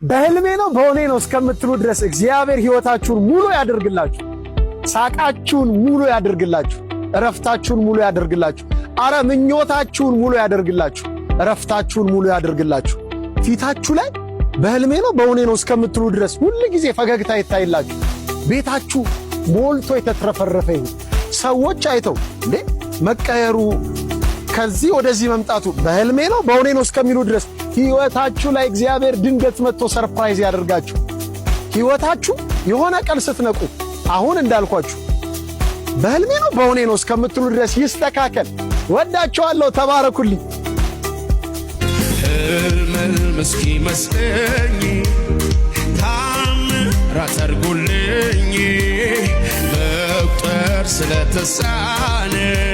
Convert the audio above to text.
በህልሜ ነው በሆኔ ነው እስከምትሉ ድረስ እግዚአብሔር ሕይወታችሁን ሙሉ ያደርግላችሁ። ሳቃችሁን ሙሉ ያደርግላችሁ። እረፍታችሁን ሙሉ ያደርግላችሁ። አረ ምኞታችሁን ሙሉ ያደርግላችሁ። እረፍታችሁን ሙሉ ያደርግላችሁ። ፊታችሁ ላይ በህልሜ ነው በሆኔ ነው እስከምትሉ ድረስ ሁሉ ጊዜ ፈገግታ ይታይላችሁ። ቤታችሁ ሞልቶ የተትረፈረፈ ይሁን። ሰዎች አይተው እንዴ መቀየሩ ከዚህ ወደዚህ መምጣቱ በህልሜ ነው በሆኔ ነው እስከሚሉ ድረስ ሕይወታችሁ ላይ እግዚአብሔር ድንገት መጥቶ ሰርፕራይዝ ያደርጋችሁ። ሕይወታችሁ የሆነ ቀን ስትነቁ አሁን እንዳልኳችሁ በህልሜ ነው በሆኔ ነው እስከምትሉ ድረስ ይስተካከል። ወዳችኋለሁ። ተባረኩልኝ። ህልም እስኪመስለኝ ታምራት አድርጉልኝ መቁጠር ስለተሳነኝ